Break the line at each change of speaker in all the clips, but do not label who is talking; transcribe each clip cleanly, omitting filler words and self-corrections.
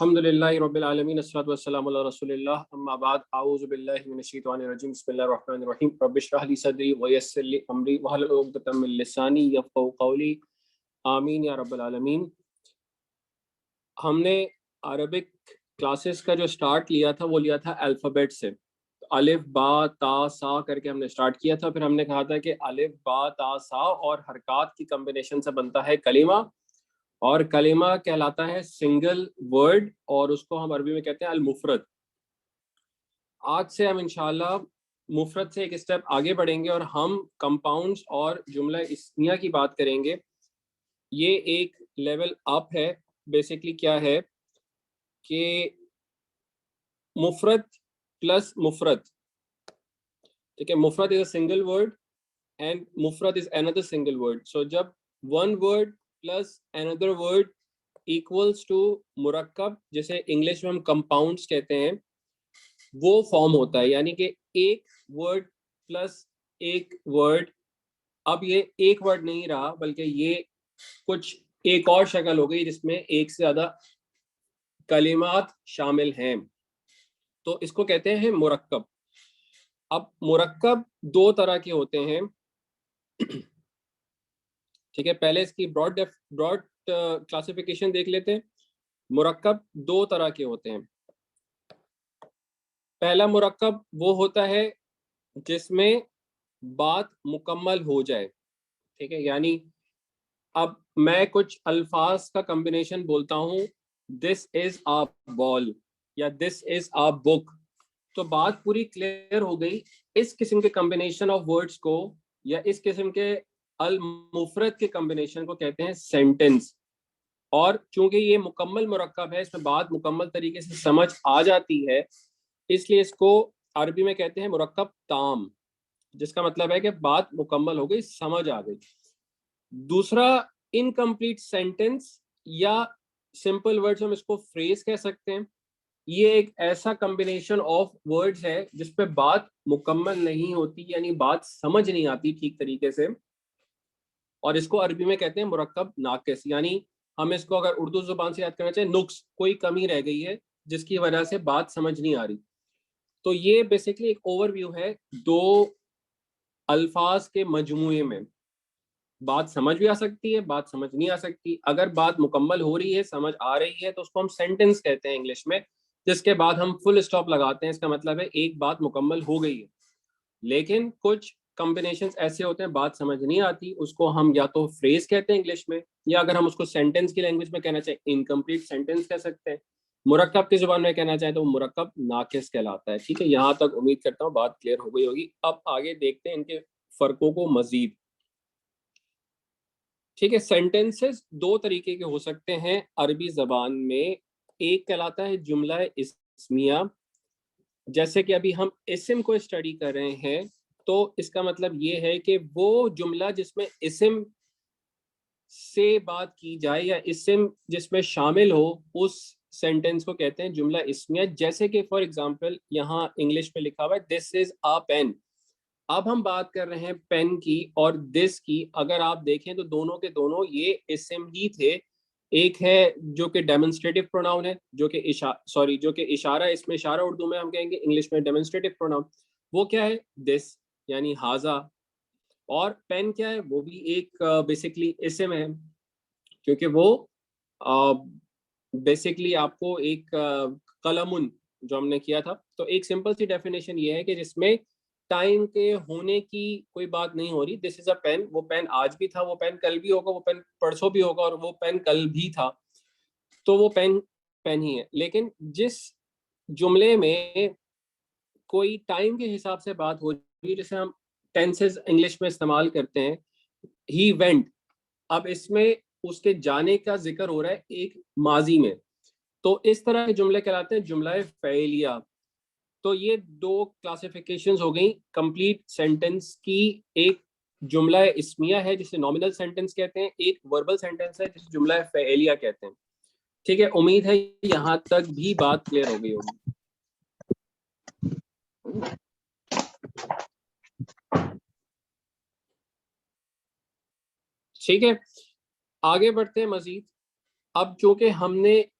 الحمدللہ رب العالمین الصلاۃ والسلام علی رسول اللہ اما بعد اعوذ باللہ من الشیطان الرجیم بسم اللہ الرحمن الرحیم رب اشرح لی صدری ویسر لی امری واحلل عقدۃ من لسانی یفقهوا قولی آمین یا رب العالمین۔ ہم نے عربک کلاسز کا جو سٹارٹ لیا تھا وہ لیا تھا الفابیٹ سے، الف با تا سا کر کے ہم نے سٹارٹ کیا تھا۔ پھر ہم نے کہا تھا کہ الف با تا سا اور حرکات کی کمبینیشن سے بنتا ہے کلمہ، اور کلمہ کہلاتا ہے سنگل ورڈ، اور اس کو ہم عربی میں کہتے ہیں المفرد۔ آج سے ہم انشاءاللہ مفرد سے ایک اسٹیپ آگے بڑھیں گے اور ہم کمپاؤنڈز اور جملہ اسمیہ کی بات کریں گے۔ یہ ایک لیول اپ ہے۔ بیسکلی کیا ہے کہ مفرد پلس مفرد، ٹھیک ہے، مفرد از اے سنگل ورڈ اینڈ مفرد از another single word۔ سو جب one word plus another word equals to مرکب، جسے انگلش میں ہم کمپاؤنڈس کہتے ہیں، وہ فارم ہوتا ہے۔ یعنی کہ ایک ورڈ پلس ایک ورڈ، اب یہ ایک ورڈ نہیں رہا بلکہ یہ کچھ ایک اور شکل ہو گئی جس میں ایک سے زیادہ کلمات شامل ہیں، تو اس کو کہتے ہیں مرکب۔ اب مرکب دو طرح کے ہوتے ہیں، ٹھیک ہے، پہلے اس کی براڈ کلاسیفیکیشن دیکھ لیتے ہیں۔ مرکب دو طرح کے ہوتے ہیں۔ پہلا مرکب وہ ہوتا ہے جس میں بات مکمل ہو جائے، ٹھیک ہے، یعنی اب میں کچھ الفاظ کا کمبینیشن بولتا ہوں، دس از آ بال یا دس از آ بک، تو بات پوری کلیئر ہو گئی۔ اس قسم کے کمبینیشن آف ورڈز کو یا اس قسم کے المفرد کے کمبینیشن کو کہتے ہیں سینٹنس۔ اور چونکہ یہ مکمل مرکب ہے، اس میں بات مکمل طریقے سے سمجھ آ جاتی ہے، اس لیے اس کو عربی میں کہتے ہیں مرکب تام، جس کا مطلب ہے کہ بات مکمل ہو گئی، سمجھ آ گئی۔ دوسرا انکمپلیٹ سینٹنس یا سمپل ورڈز، ہم اس کو فریز کہہ سکتے ہیں۔ یہ ایک ایسا کمبینیشن آف ورڈز ہے جس پہ بات مکمل نہیں ہوتی، یعنی بات سمجھ نہیں آتی ٹھیک طریقے سے، اور اس کو عربی میں کہتے ہیں مرکب ناقص۔ یعنی ہم اس کو اگر اردو زبان سے یاد کرنا چاہیں، نقص، کوئی کمی رہ گئی ہے جس کی وجہ سے بات سمجھ نہیں آ رہی۔ تو یہ بیسکلی ایک اوور ویو ہے دو الفاظ کے مجموعے میں۔ بات سمجھ بھی آ سکتی ہے، بات سمجھ نہیں آ سکتی۔ اگر بات مکمل ہو رہی ہے، سمجھ آ رہی ہے، تو اس کو ہم سینٹنس کہتے ہیں انگلش میں، جس کے بعد ہم فل اسٹاپ لگاتے ہیں۔ اس کا مطلب ہے ایک بات مکمل ہو گئی ہے۔ لیکن کچھ کمبینیشنز ایسے ہوتے ہیں بات سمجھ نہیں آتی، اس کو ہم یا تو فریز کہتے ہیں انگلش میں، یا اگر ہم اس کو سینٹنس کی لینگویج میں کہنا چاہیں انکمپلیٹ سینٹنس کہہ سکتے ہیں۔ مرکب کی زبان میں کہنا چاہیں تو وہ مرکب ناقص کہلاتا ہے۔ ٹھیک ہے، یہاں تک امید کرتا ہوں بات کلیئر ہو گئی ہوگی۔ اب آگے دیکھتے ہیں ان کے فرقوں کو مزید۔ ٹھیک ہے، سینٹنسز دو طریقے کے ہو سکتے ہیں عربی زبان میں۔ ایک کہلاتا ہے جملہ اسمیہ، جیسے کہ ابھی ہم اسم کو اسٹڈی کر رہے ہیں، تو اس کا مطلب یہ ہے کہ وہ جملہ جس میں اسم سے بات کی جائے یا اسم جس میں شامل ہو، اس سینٹنس کو کہتے ہیں جملہ اسمیہ۔ جیسے کہ فار ایگزامپل یہاں انگلش میں لکھا ہوا ہے دس از آ پین۔ اب ہم بات کر رہے ہیں پین کی اور دس کی۔ اگر آپ دیکھیں تو دونوں کے دونوں یہ اسم ہی تھے۔ ایک ہے جو کہ ڈیمونسٹریٹو پروناؤن ہے، جو کہ اشارہ، اس میں اشارہ اردو میں ہم کہیں گے، انگلش میں ڈیمونسٹریٹو پروناؤن، وہ کیا ہے دس یعنی ہاذا۔ اور پین کیا ہے، وہ بھی ایک بیسکلی اسم ہے، کیونکہ وہ بیسکلی آپ کو ایک قلمن جو ہم نے کیا تھا۔ تو ایک سمپل سی ڈیفینیشن یہ ہے کہ جس میں ٹائم کے ہونے کی کوئی بات نہیں ہو رہی۔ دس از اے پین، وہ پین آج بھی تھا، وہ پین کل بھی ہوگا، وہ پین پرسوں بھی ہوگا، اور وہ پین کل بھی تھا، تو وہ پین پین ہی ہے۔ لیکن جس جملے میں کوئی ٹائم کے حساب سے بات ہو رہی ہے، جیسے ہم ٹینسز انگلش میں استعمال کرتے ہیں، ہی وینٹ، اب اس میں اس کے جانے کا ذکر ہو رہا ہے ایک ماضی میں، تو اس طرح کے جملے کہلاتے ہیں جملہ فعلیہ۔ تو یہ دو کلاسیفیکیشنز ہو گئیں کمپلیٹ سینٹنس کی۔ ایک جملہ اسمیہ ہے جسے نامنل سینٹنس کہتے ہیں، ایک وربل سینٹنس ہے جسے جملہ فعلیہ کہتے ہیں۔ ٹھیک ہے، امید ہے یہاں تک بھی بات کلیئر ہو گئی ہوگی۔ ٹھیک ہے، آگے بڑھتے ہیں مزید۔ اب چونکہ ہم نے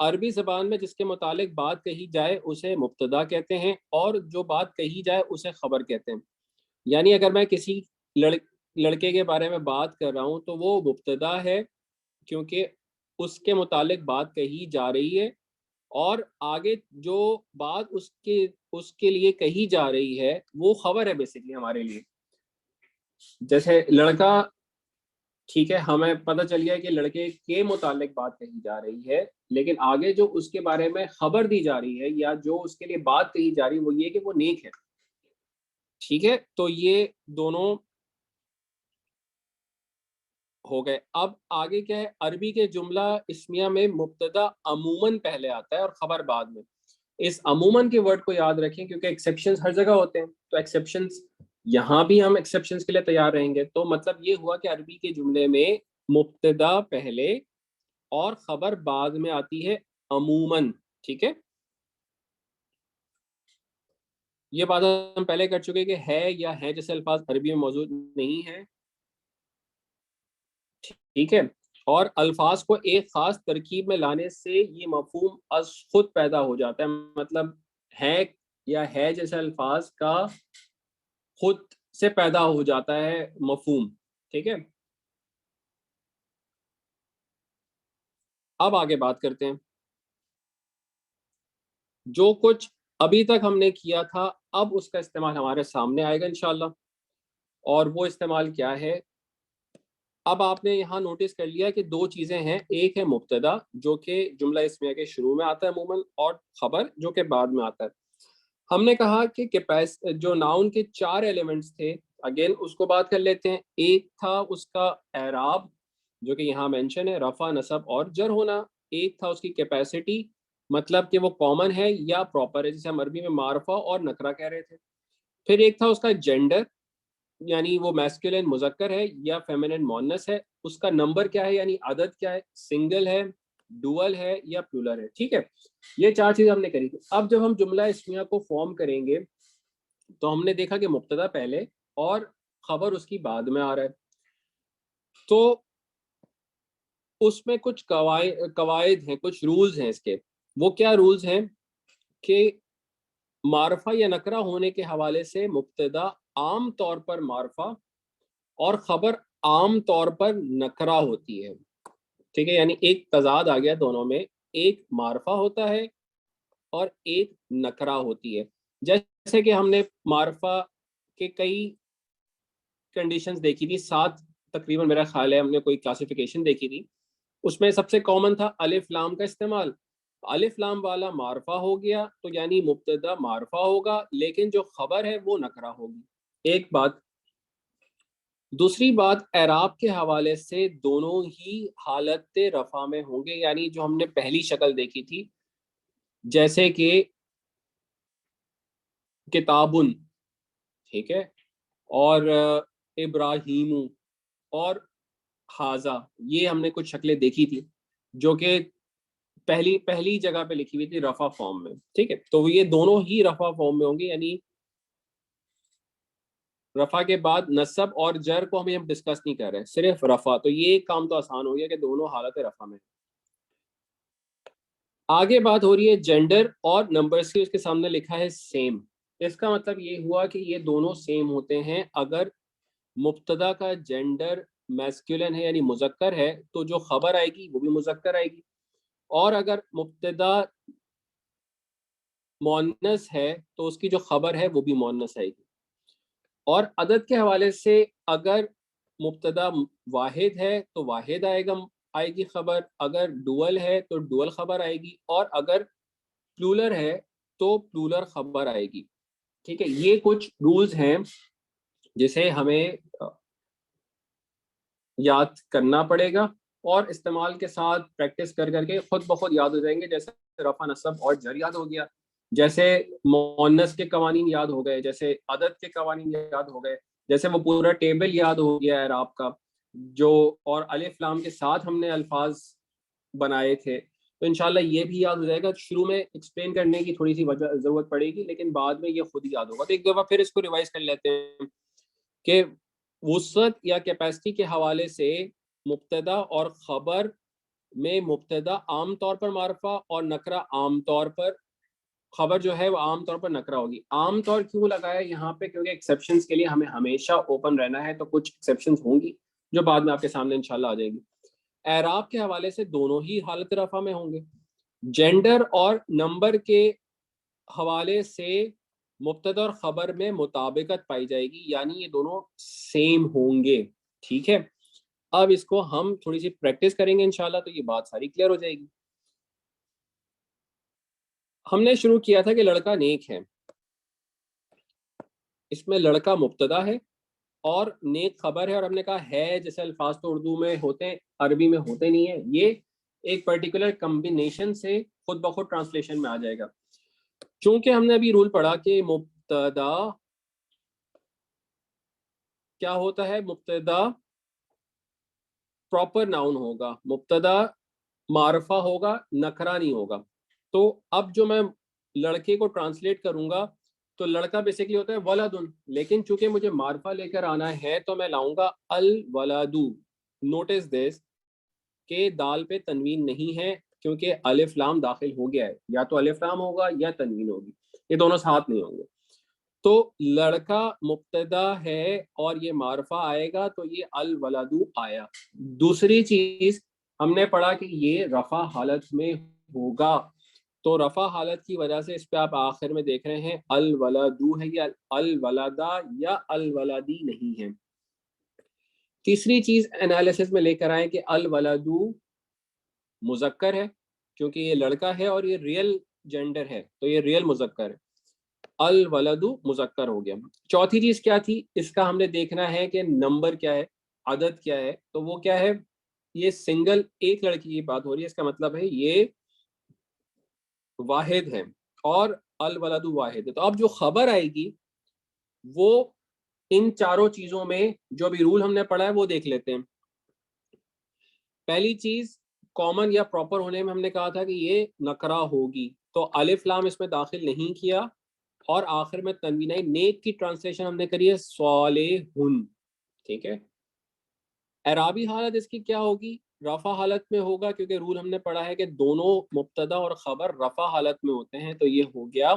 عربی زبان میں جس کے متعلق بات کہی جائے اسے مبتدا کہتے ہیں، اور جو بات کہی جائے اسے خبر کہتے ہیں. یعنی اگر میں کسی لڑکے کے بارے میں بات کر رہا ہوں تو وہ مبتدا ہے، کیونکہ اس کے متعلق بات کہی جا رہی ہے، اور آگے جو بات اس کے لیے کہی جا رہی ہے وہ خبر ہے بیسیکلی ہمارے لیے. جیسے لڑکا، ٹھیک ہے، ہمیں پتہ چل گیا کہ لڑکے کے متعلق بات کہی جا رہی ہے، لیکن آگے جو اس کے بارے میں خبر دی جا رہی ہے یا جو اس کے لیے بات کہی جا رہی ہے وہ یہ کہ وہ نیک ہے. ٹھیک ہے، تو یہ دونوں ہو گئے. اب آگے کیا ہے، عربی کے جملہ اسمیہ میں مبتدا عموماً پہلے آتا ہے اور خبر بعد میں. اس عموماً کے ورڈ کو یاد رکھیں کیونکہ ایکسیپشنز ہر جگہ ہوتے ہیں، تو ایکسیپشنز یہاں بھی ہم ایکسیپشنز کے لیے تیار رہیں گے. تو مطلب یہ ہوا کہ عربی کے جملے میں مبتدا پہلے اور خبر بعد میں آتی ہے عموماً. ٹھیک ہے، یہ بات ہم پہلے کر چکے کہ ہے یا ہے جیسے الفاظ عربی میں موجود نہیں ہیں. ٹھیک ہے، اور الفاظ کو ایک خاص ترکیب میں لانے سے یہ مفہوم از خود پیدا ہو جاتا ہے. مطلب ہے یا ہے جیسے الفاظ کا خود سے پیدا ہو جاتا ہے مفہوم. ٹھیک ہے، اب آگے بات کرتے ہیں. جو کچھ ابھی تک ہم نے کیا تھا اب اس کا استعمال ہمارے سامنے آئے گا انشاءاللہ. اور وہ استعمال کیا ہے؟ اب آپ نے یہاں نوٹس کر لیا کہ دو چیزیں ہیں، ایک ہے مبتدا جو کہ جملہ اسمیہ کے شروع میں آتا ہے عموماً، اور خبر جو کہ بعد میں آتا ہے. ہم نے کہا کہ جو ناؤن کے 4 ایلیمنٹس تھے، اگین اس کو بات کر لیتے ہیں. ایک تھا اس کا اعراب جو کہ یہاں مینشن ہے، رفع، نصب اور جر ہونا. ایک تھا اس کی کیپیسٹی، مطلب کہ وہ کامن ہے یا پراپر ہے، جسے ہم عربی میں معرفہ اور نکرہ کہہ رہے تھے. پھر ایک تھا اس کا جینڈر، یعنی وہ میسکولین مذکر ہے یا فیمینن مؤنث ہے. اس کا نمبر کیا ہے، یعنی عدد کیا ہے، سنگل ہے، ڈوئل ہے یا پلورل ہے. ٹھیک ہے، یہ 4 چیزیں ہم نے کری تھی. اب جب ہم جملہ اسمیہ کو فارم کریں گے تو ہم نے دیکھا کہ مبتدا پہلے اور خبر اس کی بعد میں آ رہا ہے. تو اس میں کچھ قواعد ہیں، کچھ رولز ہیں اس کے. وہ کیا رولز ہیں کہ معرفہ یا نکرہ ہونے کے حوالے سے مبتدا عام طور پر معرفہ اور خبر عام طور پر نکرہ ہوتی ہے. ٹھیک ہے، یعنی ایک تضاد آ گیا دونوں میں، ایک معرفہ ہوتا ہے اور ایک نکرہ ہوتی ہے. جیسے کہ ہم نے معرفہ کے کئی کنڈیشنز دیکھی تھی، 7 تقریباً میرا خیال ہے ہم نے کوئی کلاسیفیکیشن دیکھی تھی. اس میں سب سے کامن تھا الف لام کا استعمال. الف لام والا معرفہ ہو گیا تو یعنی مبتدا معرفہ ہوگا، لیکن جو خبر ہے وہ نکرہ ہوگی. ایک بات. دوسری بات، اعراب کے حوالے سے دونوں ہی حالت رفع میں ہوں گے، یعنی جو ہم نے پہلی شکل دیکھی تھی جیسے کہ کتابن، ٹھیک ہے، اور ابراہیم اور حاضہ، یہ ہم نے کچھ شکلیں دیکھی تھی جو کہ پہلی جگہ پہ لکھی ہوئی تھی رفع فارم میں. ٹھیک ہے، تو یہ دونوں ہی رفع فارم میں ہوں گے، یعنی رفع کے بعد نصب اور جر کو ہم ڈسکس نہیں کر رہے، صرف رفع. تو یہ کام تو آسان ہو گیا کہ دونوں حالت رفع میں. آگے بات ہو رہی ہے جینڈر اور نمبرز کی. اس کے سامنے لکھا ہے سیم. اس کا مطلب یہ ہوا کہ یہ دونوں سیم ہوتے ہیں. اگر مبتدا کا جینڈر میسکولن ہے یعنی مذکر ہے تو جو خبر آئے گی وہ بھی مذکر آئے گی، اور اگر مبتدا مؤنث ہے تو اس کی جو خبر ہے وہ بھی مؤنث آئے گی. اور عدد کے حوالے سے اگر مبتدا واحد ہے تو واحد آئے گی خبر، اگر ڈوئل ہے تو ڈوئل خبر آئے گی، اور اگر پلورل ہے تو پلورل خبر آئے گی. ٹھیک ہے، یہ کچھ رولز ہیں جسے ہمیں یاد کرنا پڑے گا، اور استعمال کے ساتھ پریکٹس کر کر کے خود بخود یاد ہو جائیں گے. جیسے رفع نصب اور جر یاد ہو گیا، جیسے مؤنث کے قوانین یاد ہو گئے، جیسے عدد کے قوانین یاد ہو گئے، جیسے وہ پورا ٹیبل یاد ہو گیا اعراب کا جو، اور الف لام کے ساتھ ہم نے الفاظ بنائے تھے. تو انشاءاللہ یہ بھی یاد ہو جائے گا. شروع میں ایکسپلین کرنے کی تھوڑی سی ضرورت پڑے گی، لیکن بعد میں یہ خود ہی یاد ہوگا. تو ایک دفعہ پھر اس کو ریوائز کر لیتے ہیں کہ وسعت یا کیپیسٹی کے حوالے سے مبتدا اور خبر میں مبتدا عام طور پر معرفہ اور نکرہ عام طور پر خبر جو ہے وہ عام طور پر نکرہ ہوگی. عام طور کیوں لگایا یہاں پہ؟ کیونکہ ایکسیپشنز کے لیے ہمیں ہمیشہ اوپن رہنا ہے, تو کچھ ایکسیپشنز ہوں گی جو بعد میں آپ کے سامنے انشاءاللہ آ جائیں گی. اعراب کے حوالے سے دونوں ہی حالت رفع میں ہوں گے. جینڈر اور نمبر کے حوالے سے مبتدا اور خبر میں مطابقت پائی جائے گی, یعنی یہ دونوں سیم ہوں گے. ٹھیک ہے, اب اس کو ہم تھوڑی سی پریکٹس کریں گے انشاءاللہ, تو یہ بات ساری کلیئر ہو جائے گی. ہم نے شروع کیا تھا کہ لڑکا نیک ہے. اس میں لڑکا مبتدا ہے اور نیک خبر ہے, اور ہم نے کہا ہے جیسے الفاظ تو اردو میں ہوتے ہیں, عربی میں ہوتے نہیں ہیں. یہ ایک پرٹیکولر کمبینیشن سے خود بخود ٹرانسلیشن میں آ جائے گا. چونکہ ہم نے ابھی رول پڑھا کہ مبتدا کیا ہوتا ہے, مبتدا پراپر ناؤن ہوگا, مبتدا معرفہ ہوگا, نکرہ نہیں ہوگا. تو اب جو میں لڑکے کو ٹرانسلیٹ کروں گا تو لڑکا بیسیکلی ہوتا ہے ولدن, لیکن چونکہ مجھے معرفہ لے کر آنا ہے تو میں لاؤں گا الولدو. نوٹس دس کہ دال پہ تنوین نہیں ہے کیونکہ الف لام داخل ہو گیا ہے, یا تو الف لام ہوگا یا تنوین ہوگی, یہ دونوں ساتھ نہیں ہوں گے. تو لڑکا مبتدا ہے اور یہ معرفہ آئے گا تو یہ الولدو آیا. دوسری چیز ہم نے پڑھا کہ یہ رفع حالت میں ہوگا, تو رفع حالت کی وجہ سے اس پہ آپ آخر میں دیکھ رہے ہیں الولدو ہے, یا الولدا یا الولدی نہیں ہے. تیسری چیز انالیسس میں لے کر آئے کہ الولدو مذکر ہے کیونکہ یہ لڑکا ہے اور یہ ریئل جینڈر ہے, تو یہ ریئل مذکر ہے. الولدو مذکر ہو گیا. چوتھی چیز کیا تھی, اس کا ہم نے دیکھنا ہے کہ نمبر کیا ہے, عدد کیا ہے. تو وہ کیا ہے, یہ سنگل ایک لڑکی کی بات ہو رہی ہے, اس کا مطلب ہے یہ واحد ہے, اور الولدو واحد ہے. تو اب جو خبر آئے گی وہ ان چاروں چیزوں میں جو بھی رول ہم نے پڑھا ہے وہ دیکھ لیتے ہیں. پہلی چیز کامن یا پراپر ہونے میں ہم نے کہا تھا کہ یہ نکرہ ہوگی, تو الف لام اس میں داخل نہیں کیا, اور آخر میں تنوین آئی. نیک کی ٹرانسلیشن ہم نے کری ہے صالحن. ٹھیک ہے, اعرابی حالت اس کی کیا ہوگی, رفع حالت میں ہوگا, کیونکہ رول ہم نے پڑھا ہے کہ دونوں مبتدا اور خبر رفع حالت میں ہوتے ہیں, تو یہ ہو گیا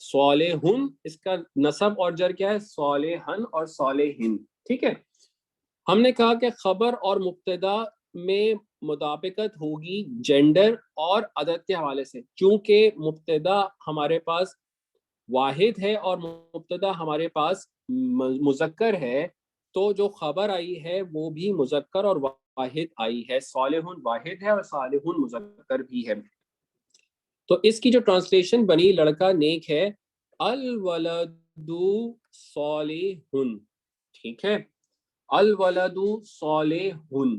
صالحن. اس کا نصب اور جر کیا ہے, صالحن اور صالحن. ٹھیک ہے, ہم نے کہا کہ خبر اور مبتدا میں مطابقت ہوگی جینڈر اور عدد کے حوالے سے, چونکہ مبتدا ہمارے پاس واحد ہے اور مبتدا ہمارے پاس مذکر ہے, تو جو خبر آئی ہے وہ بھی مذکر اور واحد آئی ہے. صالحن واحد ہے اور صالحن مذکر بھی ہے. تو اس کی جو ٹرانسلیشن بنی لڑکا نیک ہے, الولدو صالحن. ٹھیک ہے, الولدو صالحن.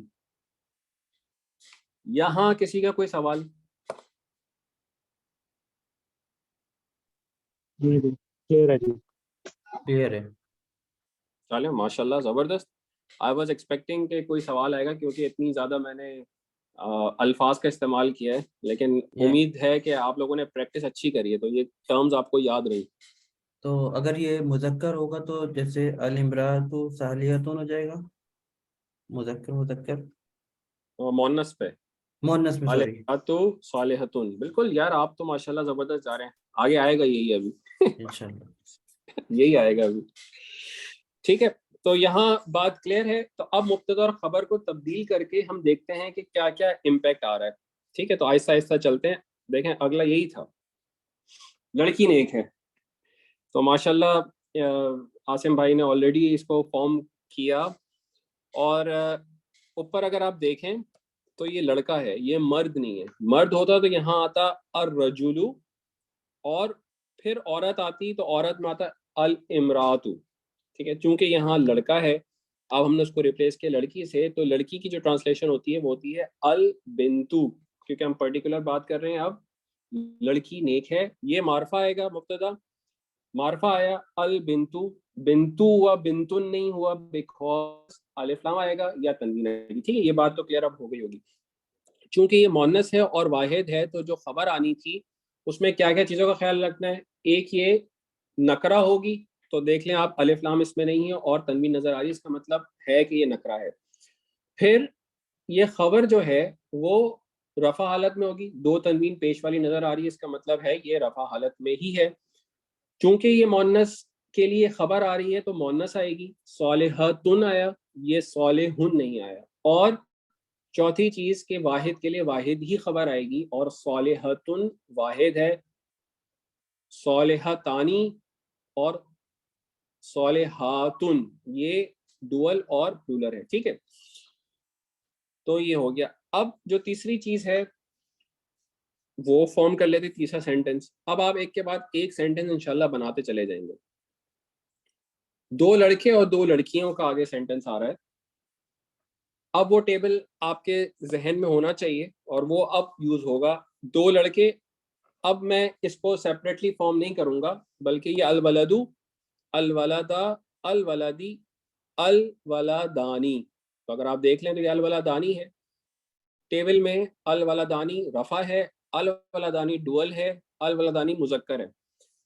یہاں کسی کا کوئی سوال؟
کلیئر ہے.
چلے ماشاءاللہ زبردست. آئی واز ایکسپیکٹنگ کہ کوئی سوال آئے گا کیونکہ اتنی زیادہ میں نے الفاظ کا استعمال کیا ہے, لیکن امید ہے کہ آپ لوگوں نے پریکٹس اچھی کری ہے تو یہ ٹرمز آپ کو یاد رہی.
تو اگر یہ مذکر ہوگا تو جیسے الامراۃ صالحۃ ہو جائے گا, مذکر
مونس پہ
مؤنث میں, سوری.
صالحۃ صالحۃن. بالکل یار, آپ تو ماشاءاللہ زبردست جا رہے ہیں. آگے آئے گا یہی ابھی
انشاءاللہ.
یہی آئے گا ابھی. ٹھیک ہے, تو یہاں بات کلیئر ہے. تو اب مبتدا اور خبر کو تبدیل کر کے ہم دیکھتے ہیں کہ کیا کیا امپیکٹ آ رہا ہے. ٹھیک ہے, تو آہستہ آہستہ چلتے ہیں. دیکھیں اگلا یہی تھا, لڑکی نیک ہے. تو ماشاءاللہ عاصم بھائی نے آلریڈی اس کو فارم کیا, اور اوپر اگر آپ دیکھیں تو یہ لڑکا ہے, یہ مرد نہیں ہے. مرد ہوتا تو یہاں آتا الرجل, اور پھر عورت آتی تو عورت میں آتا الامراۃ. ٹھیک ہے, چونکہ یہاں لڑکا ہے, اب ہم نے اس کو ریپلیس کیا لڑکی سے, تو لڑکی کی جو ٹرانسلیشن ہوتی ہے وہ ہوتی ہے البنتو, کیونکہ ہم پرٹیکولر بات کر رہے ہیں. اب لڑکی نیک ہے, یہ معرفہ آئے گا, مبتدا معرفہ آیا البنتو. بنتو ہوا, بنتن نہیں ہوا, بیکاز الف لام آئے گا یا تنوین آئے گی. ٹھیک ہے, یہ بات تو کلیئر اب ہو گئی ہوگی. چونکہ یہ مؤنث ہے اور واحد ہے, تو جو خبر آنی تھی اس میں کیا کیا چیزوں کا خیال رکھنا ہے. ایک یہ نکرہ ہوگی, تو دیکھ لیں آپ الف لام اس میں نہیں ہے اور تنوین نظر آ رہی ہے, اس کا مطلب ہے کہ یہ نکرہ ہے. پھر یہ خبر جو ہے وہ رفع حالت میں ہوگی, 2 تنوین پیش والی نظر آ رہی ہے, اس کا مطلب ہے یہ رفع حالت میں ہی ہے. چونکہ یہ مؤنث کے لیے خبر آ رہی ہے تو مؤنث آئے گی. صالحتن آیا, یہ صالحن نہیں آیا. اور چوتھی چیز کے واحد کے لیے واحد ہی خبر آئے گی, اور صالحتن واحد ہے, صالحتانی اور صالحاتن یہ ڈوئل اور پلورل ہے. ٹھیک ہے, تو یہ ہو گیا. اب جو تیسری چیز ہے وہ فارم کر لیتے تیسرا سینٹنس. اب آپ ایک کے بعد ایک سینٹنس انشاءاللہ بناتے چلے جائیں گے. 2 لڑکے اور 2 لڑکیوں کا آگے سینٹنس آ رہا ہے. اب وہ ٹیبل آپ کے ذہن میں ہونا چاہیے اور وہ اب یوز ہوگا. 2 لڑکے, اب میں اس کو سیپریٹلی فارم نہیں کروں گا بلکہ یہ الولدو, الولدا, الولدی, الولدانی. تو اگر آپ دیکھ لیں تو یہ الولدانی ہے. ٹیبل میں الولدانی رفع ہے, الولدانی ڈوئل ہے, الولدانی مذکر ہے.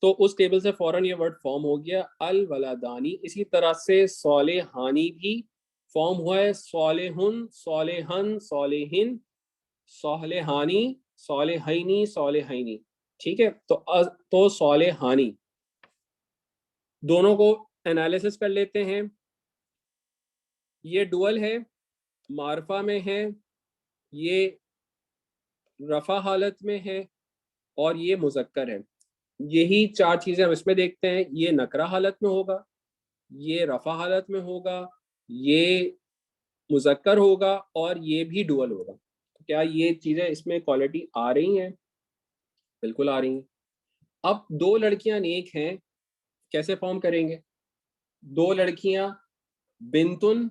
تو اس ٹیبل سے فوراً یہ ورڈ فارم ہو گیا الولدانی. اسی طرح سے صالحانی بھی فارم ہوا ہے, صالحن, صالحن, صالحن, صالحانی, صالحینی, صالحینی. ٹھیک ہے, تو صالحانی. دونوں کو انالیسس کر لیتے ہیں. یہ ڈوئل ہے, معرفہ میں ہے, یہ رفع حالت میں ہے, اور یہ مذکر ہے. یہی 4 چیزیں ہم اس میں دیکھتے ہیں. یہ نکرہ حالت میں ہوگا, یہ رفع حالت میں ہوگا, یہ مذکر ہوگا, اور یہ بھی ڈوئل ہوگا. کیا یہ چیزیں اس میں کوالٹی آ رہی ہیں؟ بالکل آ رہی ہیں. اب 2 لڑکیاں نیک ہیں, کیسے فارم کریں گے؟ 2 لڑکیاں بنتن,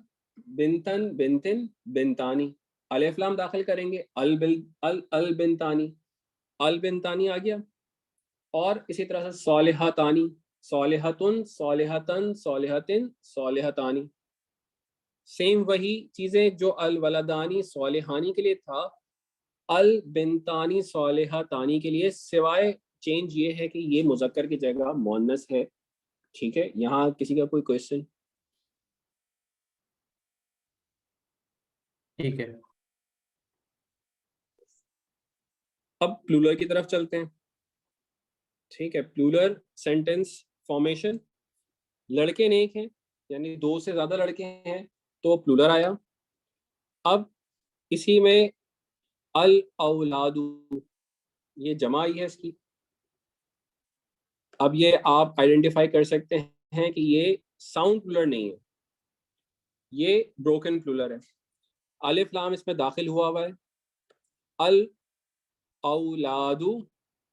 بنتن, بنتن, بنتانی, الف لام داخل کریں گے, البنتانی, البنتانی آ گیا. اور اسی طرح سے صالحتانی, صالحتن, صالحتن, صالحتن, صالحتانی. سیم وہی چیزیں جو الولدانی صالحانی کے لیے تھا, البنتانی صالحتانی کے لیے, سوائے چینج یہ ہے کہ یہ مذکر کی جگہ مؤنث ہے. ٹھیک ہے, یہاں کسی کا کوئی کوئسچن؟
ٹھیک ہے.
اب پلورل کی طرف چلتے ہیں. ٹھیک ہے, پلورل سینٹنس فارمیشن. لڑکے نیک ہیں یعنی 2 سے زیادہ لڑکے ہیں تو پلورل آیا. اب اسی میں الاولاد, یہ جمع آئی ہے اس کی. اب یہ آپ آئیڈینٹیفائی کر سکتے ہیں کہ یہ ساؤنڈ پلورل نہیں ہے, یہ بروکن پلورل ہے. الف لام اس میں داخل ہوا ہے. الاولاد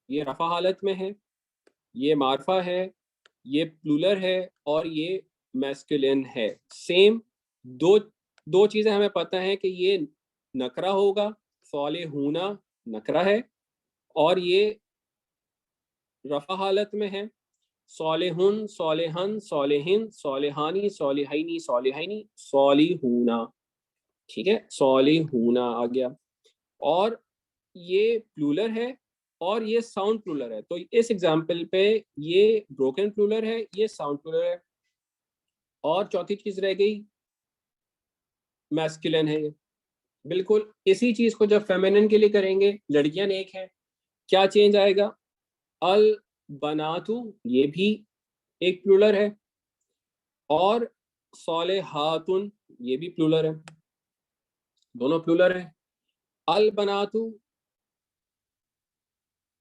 یہ رفع حالت میں ہے, یہ معرفہ ہے, یہ پلورل ہے, اور یہ میسکولین ہے. سیم دو چیزیں ہمیں پتہ ہیں کہ یہ نکرہ ہوگا, صالحون نکرہ ہے, اور یہ رفع حالت میں ہے, صالحن, صالحن, صالحن, صالحانی, صالحینی, صالحینی, صالحون. ٹھیک ہے, صالحون آ گیا. اور یہ پلورل ہے اور یہ ساؤنڈ پلورل ہے. تو اس ایگزامپل پہ یہ بروکن پلورل ہے, یہ ساؤنڈ پلورل ہے. اور چوتھی چیز رہ گئی میسکولین ہے. بالکل اسی چیز کو جب فیمینن کے لیے کریں گے, لڑکیاں نیک ہیں, کیا چینج آئے گا؟ البناتو یہ بھی ایک پلورل ہے, اور صالحاتن یہ بھی پلورل ہے, دونوں پلورل ہے. البناتو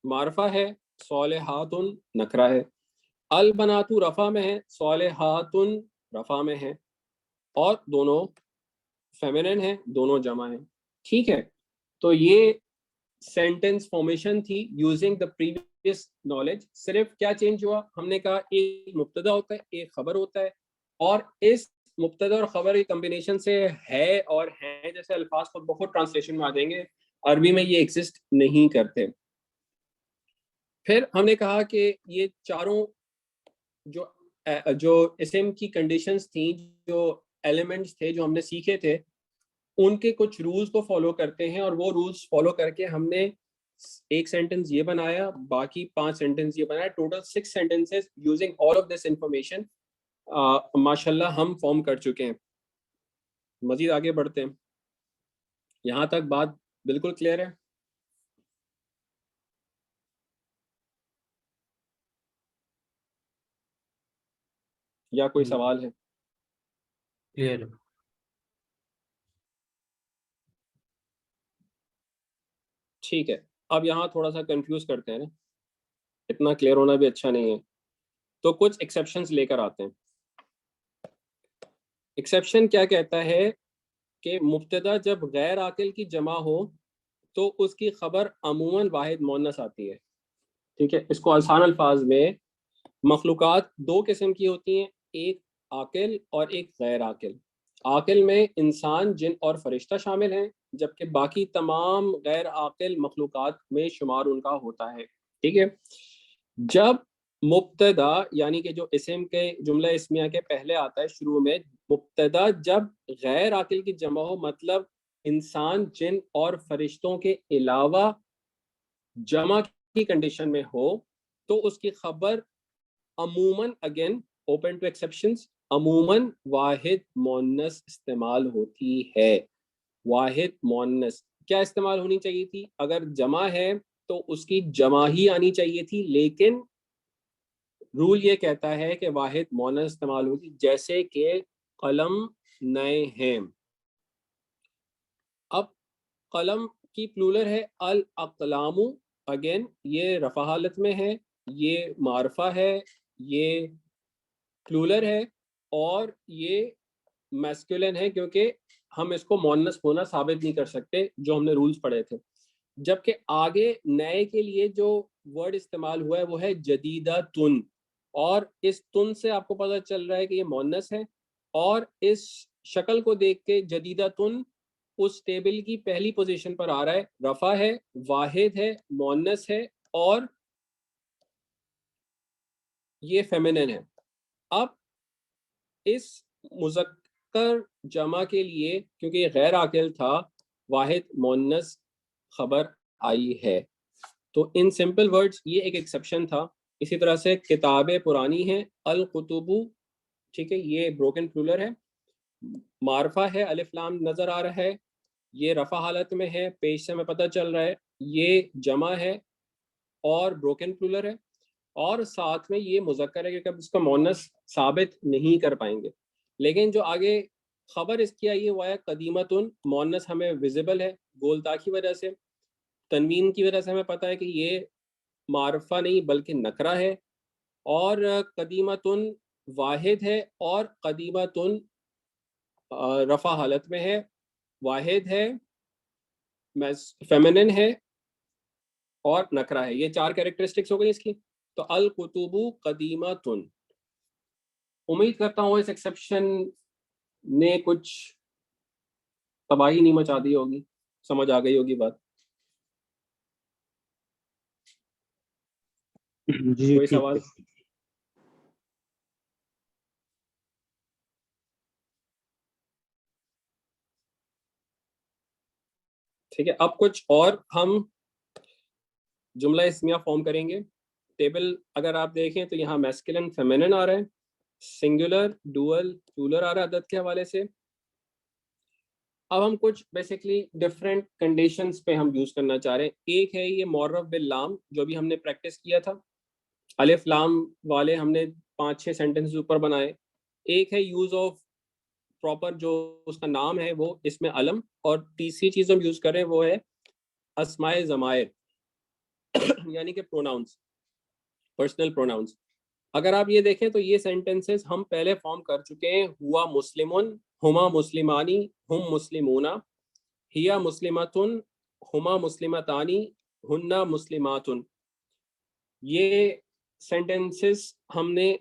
معرفہ ہے, صالحاتن نکرہ ہے. البناتو رفع میں ہے, صالحاتن رفع میں ہے, اور دونوں فیمینن ہے, دونوں جمع ہیں. ٹھیک ہے, تو یہ سینٹنس فارمیشن تھی یوزنگ دا پریویس نالج. صرف کیا چینج ہوا, ہم نے کہا ایک مبتدا ہوتا ہے, ایک خبر ہوتا ہے, اور اس مبتدا اور خبر کی کمبینیشن سے ہے اور ہیں جیسے الفاظ کو بہت ٹرانسلیشن میں آ جائیں گے. عربی میں یہ ایگزسٹ نہیں کرتے. پھر ہم نے کہا کہ یہ چاروں جو اسم کی کنڈیشنز تھیں, جو ایلیمنٹس تھے جو ہم نے سیکھے تھے, ان کے کچھ رولز کو فالو کرتے ہیں, اور وہ رولز فالو کر کے ہم نے ایک سینٹنس یہ بنایا, باقی 5 سینٹنس یہ بنایا, total 6 sentences using all of this information ماشاءاللہ ہم فارم کر چکے ہیں. مزید آگے بڑھتے ہیں. یہاں تک بات بالکل کلیئر ہے؟ یا کوئی سوال ہے؟
کلیئر.
ٹھیک ہے. اب یہاں تھوڑا سا کنفیوز کرتے ہیں نا, اتنا کلیئر ہونا بھی اچھا نہیں ہے, تو کچھ ایکسیپشنز لے کر آتے ہیں. ایکسیپشن کیا کہتا ہے کہ مبتدا جب غیر عاقل کی جمع ہو تو اس کی خبر عموماً واحد مؤنث آتی ہے. ٹھیک ہے, اس کو آسان الفاظ میں مخلوقات دو قسم کی ہوتی ہیں, ایک عاقل اور ایک غیر عاقل. عاقل میں انسان, جن اور فرشتہ شامل ہیں, جبکہ باقی تمام غیر عاقل مخلوقات میں شمار ان کا ہوتا ہے. ٹھیک ہے. جب مبتدا یعنی کہ جو اسم کے جملہ اسمیہ کے پہلے آتا ہے شروع میں, مبتدا جب غیر عاقل کی جمع ہو, مطلب انسان, جن اور فرشتوں کے علاوہ جمع کی کنڈیشن میں ہو, تو اس کی خبر عموماً, اگین اوپن ٹو ایکسیپشنز, عموماً واحد مؤنث استعمال ہوتی ہے. واحد مؤنث کیا استعمال ہونی چاہیے تھی؟ اگر جمع ہے تو اس کی جمع ہی آنی چاہیے تھی, لیکن رول یہ کہتا ہے کہ واحد مؤنث استعمال ہوگی. جیسے کہ قلم نئے ہیں. اب قلم کی پلورل ہے الاقلام, اگین یہ رفع حالت میں ہے, یہ معرفہ ہے, یہ پلورل ہے, اور یہ میسکولن ہے, کیونکہ ہم اس کو مؤنث ہونا ثابت نہیں کر سکتے جو ہم نے رولز پڑھے تھے. جبکہ آگے نئے کے لیے جو ورڈ استعمال ہوا ہے وہ ہے جدیدہ تن, اور اس تن سے آپ کو پتہ چل رہا ہے کہ یہ مؤنث ہے, اور اس شکل کو دیکھ کے جدیدہ تن اس ٹیبل کی پہلی پوزیشن پر آ رہا ہے, رفع ہے, واحد ہے, مؤنث ہے, اور یہ فیمینن ہے. اب اس مذکر جمع کے لیے کیونکہ یہ غیر عاقل تھا, واحد مؤنث خبر آئی ہے. تو ان سمپل ورڈز یہ ایک ایکسیپشن تھا. اسی طرح سے کتابیں پرانی ہیں, الکتب, ٹھیک ہے, یہ بروکن پلورل ہے. معرفہ ہے, الف لام نظر آ رہا ہے, یہ رفع حالت میں ہے, پیش سے ہمیں پتہ چل رہا ہے, یہ جمع ہے اور بروکن پلورل ہے, اور ساتھ میں یہ مذکر ہے کیونکہ اب اس کا مؤنث ثابت نہیں کر پائیں گے. لیکن جو آگے خبر اس کی آئی ہے وہ ہے قدیمتن, مؤنث ہمیں ویزیبل ہے گولتا کی وجہ سے, تنوین کی وجہ سے ہمیں پتہ ہے کہ یہ معرفہ نہیں بلکہ نکرہ ہے, اور قدیمتن واحد ہے, اور قدیمتن رفع حالت میں ہے, واحد ہے, فیمینن ہے, اور نکرہ ہے. یہ چار کیریکٹرسٹکس ہو گئی اس کی. تو الکتب قدیمتن. امید کرتا ہوں اس ایکسیپشن نے کچھ تباہی نہیں مچا دی ہوگی, سمجھ آ گئی ہوگی بات.
جی
کوئی
ٹھیک
سوال؟
ہے.
ٹھیک ہے. اب کچھ اور ہم جملہ اسمیہ فارم کریں گے. ٹیبل اگر آپ دیکھیں تو یہاں میسکلن فیمینن آ رہا ہے, سنگولر ڈوئل پلورل آ رہا ہے عدد کے حوالے سے. اب ہم کچھ بیسکلی ڈفرینٹ کنڈیشنز پہ ہم یوز کرنا چاہ رہے ہیں. ایک ہے یہ معرف باللام, جو بھی ہم نے پریکٹس کیا تھا, الف لام والے ہم نے 5-6 سینٹنس اوپر بنائے. ایک ہے یوز آف پراپر, جو اس کا نام ہے وہ اس میں علم, اور تیسری چیز ہم یوز کریں وہ ہے اسماء ضمائر یعنی کہ پروناؤنس, پرسنل پروناؤنس. اگر آپ یہ دیکھیں تو یہ سینٹنسز ہم پہلے فارم کر چکے ہیں. ہوا مسلمن, ہما مسلمانی, ہم مسلمون, ہیا مسلمتن, ہما مسلمتانی, ہننا مسلماتن. یہ سینٹنسز ہم نے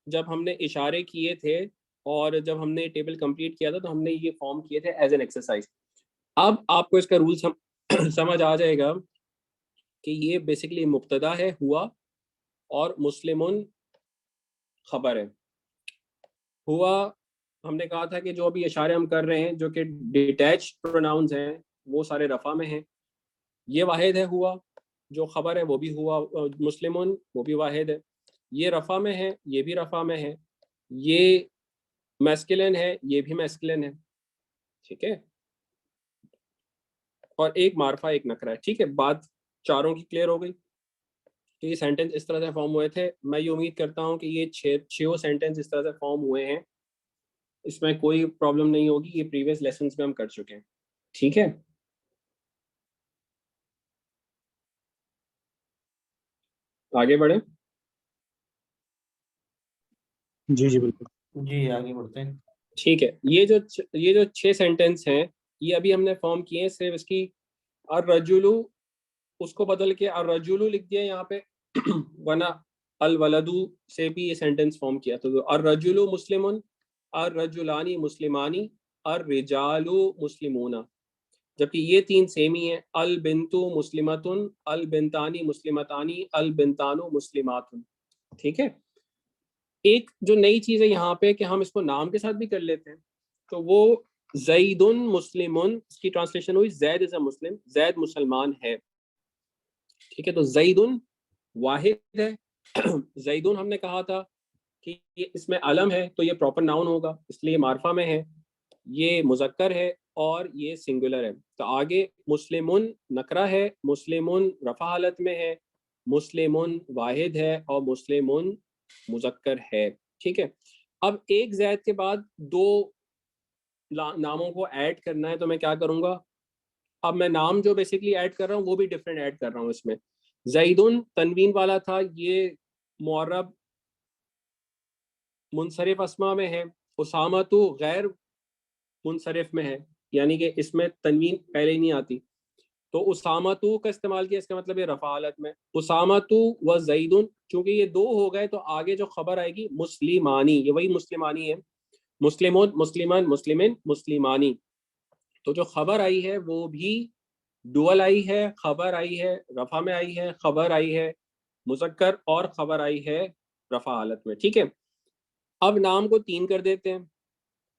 جب ہم نے اشارے کیے تھے اور جب ہم نے ٹیبل کمپلیٹ کیا تھا تو ہم نے یہ فارم کیے تھے ایز این ایکسرسائز. اب آپ کو اس کا رول سمجھ آ جائے گا کہ یہ بیسکلی مبتدا ہے ہوا, اور مسلمن خبر ہے. ہوا ہم نے کہا تھا کہ جو بھی اشارے ہم کر رہے ہیں جو کہ ڈیٹیچ پروناؤنز ہیں وہ سارے رفع میں ہیں. یہ واحد ہے ہوا, جو خبر ہے وہ بھی ہوا, مسلمن وہ بھی واحد ہے. یہ رفع میں ہے, یہ بھی رفع میں ہے. یہ میسکلن ہے, یہ بھی میسکلن ہے. ٹھیک ہے, اور ایک معرفہ ایک نکرہ ہے. ٹھیک ہے, بات چاروں کی کلیئر ہو گئی. تو یہ سینٹینس اس طرح سے فارم ہوئے تھے. میں یہ امید کرتا ہوں کہ یہ چھو سینٹینس اس طرح سے فارم ہوئے ہیں, اس میں کوئی پرابلم نہیں ہوگی. یہ پریویس لیسنس میں ہم کر چکے ہیں. ٹھیک ہے, آگے بڑھیں.
جی جی بالکل.
جی آگے بڑھتے ہیں.
ٹھیک ہے, یہ جو 6 سینٹینس ہیں یہ ابھی ہم نے فارم کیے ہیں. صرف اس کی الرجلو اس کو بدل کے الرجلو لکھ دیا یہاں پہ, ورنہ الولدو سے بھی یہ سینٹینس فارم کیا. تو الرجلو مسلمن, الرجلانی مسلمانی, الرجالو مسلمون, جبکہ یہ 3 سیم ہی ہیں. البنتو مسلمتن, البنتانی مسلمتانی, البنتانو مسلماتن. ٹھیک ہے. ایک جو نئی چیز ہے یہاں پہ کہ ہم اس کو نام کے ساتھ بھی کر لیتے ہیں, تو وہ زیدن مسلمن, اس کی ٹرانسلیشن ہوئی زید از اے مسلم, زید مسلمان ہے. ٹھیک ہے, تو زیدن واحد ہے. زیدن ہم نے کہا تھا کہ یہ اس میں علم ہے تو یہ پراپر ناؤن ہوگا, اس لیے معرفہ میں ہے. یہ مذکر ہے اور یہ سنگولر ہے. تو آگے مسلمن نکرہ ہے, مسلمن رفع حالت میں ہے, مسلمن واحد ہے, اور مسلمن مذکر ہے. ٹھیک ہے. اب ایک زید کے بعد 2 ناموں کو ایڈ کرنا ہے, تو میں کیا کروں گا, اب میں نام جو بیسیکلی ایڈ کر رہا ہوں وہ بھی ڈفرینٹ ایڈ کر رہا ہوں. اس میں زیدن تنوین والا تھا, یہ معرب منصرف اسما میں ہے. اسامہ تو غیر منصرف میں ہے, یعنی کہ اس میں تنوین پہلے ہی نہیں آتی. تو اسامہ تو کا استعمال کیا, اس کا مطلب ہے رفع حالت میں. اسامہ تو و زیدن, چونکہ یہ 2 ہو گئے تو آگے جو خبر آئے گی مسلمانی, یہ وہی مسلمانی ہے, مسلمون مسلمان مسلمین مسلمانی. تو جو خبر آئی ہے وہ بھی ڈوئل آئی ہے, خبر آئی ہے رفع میں آئی ہے, خبر آئی ہے مذکر, اور خبر آئی ہے رفع حالت میں. ٹھیک ہے. اب نام کو 3 کر دیتے ہیں,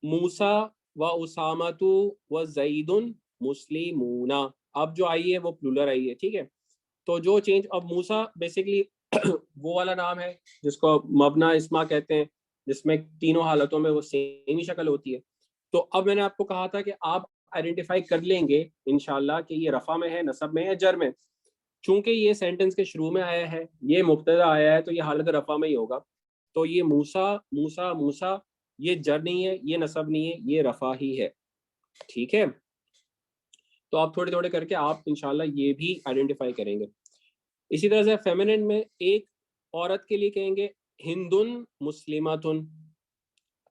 موسیٰ و اسامۃ و زید مسلمون. اب جو آئی ہے وہ پلورل آئی ہے. ٹھیک ہے. تو جو چینج, اب موسیٰ بیسیکلی وہ والا نام ہے جس کو مبنا اسما کہتے ہیں, جس میں تینوں حالتوں میں وہ سیم ہی شکل ہوتی ہے. تو اب میں نے آپ کو کہا تھا کہ آپ آئیڈینٹیفائی کر لیں گے انشاءاللہ کہ یہ رفع میں ہے, نصب میں ہے, جر میں. چونکہ یہ سینٹنس کے شروع میں آیا ہے, یہ مبتدا آیا ہے, تو یہ حالت رفع میں ہی ہوگا. تو یہ موسیٰ موسیٰ موسیٰ, یہ جر نہیں ہے, یہ نصب نہیں ہے, یہ رفع ہی ہے. ٹھیک ہے. تو آپ تھوڑے تھوڑے کر کے آپ انشاءاللہ یہ بھی آئیڈینٹیفائی کریں گے. اسی طرح سے فیمنن میں ایک عورت کے لیے کہیں گے ہندن مسلماتن.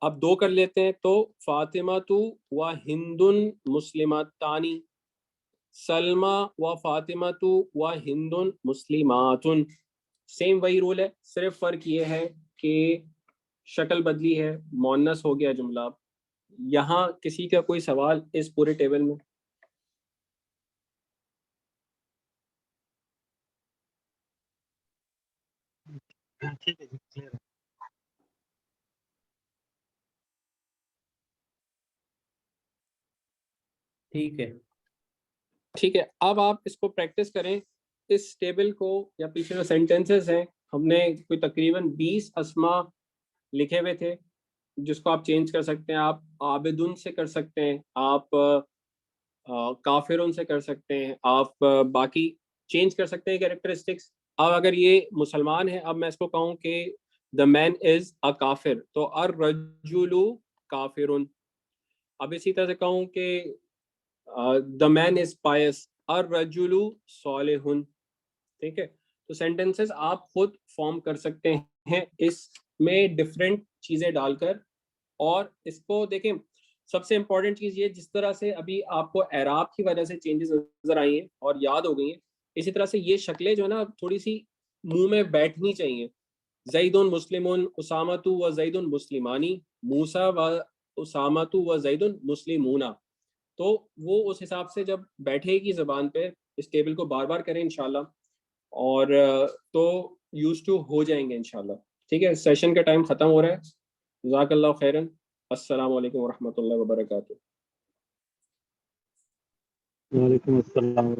اب 2 کر لیتے ہیں, تو فاطمہ و ہندن مسلماتانی, سلمہ و فاطمہ و ہندن مسلماتن. سیم وہی رول ہے, صرف فرق یہ ہے کہ شکل بدلی ہے, مؤنث ہو گیا جملہ. یہاں کسی کا کوئی سوال اس پورے ٹیبل میں؟
ٹھیک ہے جی, کلیئر ہے.
ٹھیک ہے.
ٹھیک ہے. اب آپ اس کو پریکٹس کریں, اس ٹیبل کو, یا پیچھے جو سینٹینسز ہیں ہم نے کوئی تقریباً 20 اسما لکھے ہوئے تھے جس کو آپ چینج کر سکتے ہیں. آپ عابدن سے کر سکتے ہیں, آپ کافرن سے کر سکتے ہیں, آپ باقی چینج کر سکتے ہیں کیریکٹرسٹکس. اب اگر یہ مسلمان ہے, اب میں اس کو کہوں کہ the man is a کافر, تو الرجل کافرن. اب اسی طرح سے کہوں کہ the man is pious, الرجل صالح. ٹھیک ہے. تو سینٹینسز آپ خود فارم کر سکتے ہیں اس میں ڈفرینٹ چیزیں ڈال کر. اور اس کو دیکھیں, سب سے امپورٹنٹ چیز یہ, جس طرح سے ابھی آپ کو اعراب کی وجہ سے چینجز نظر آئی ہیں اور یاد ہو گئی ہیں, اسی طرح سے یہ شکلیں جو ہے نا تھوڑی سی منہ میں بیٹھنی چاہیے. زید مسلمون, اسامۃ و زید مسلمانی, موسیٰ و اسامۃ و زید مسلمون. تو وہ اس حساب سے جب بیٹھے گی زبان پہ, اس ٹیبل کو بار بار کریں انشاءاللہ, اور تو یوز ٹو ہو جائیں گے انشاءاللہ. ٹھیک ہے. سیشن کا ٹائم ختم ہو رہا ہے. جزاک اللہ خیرن. السلام علیکم ورحمۃ اللہ وبرکاتہ.
وعلیکم السلام.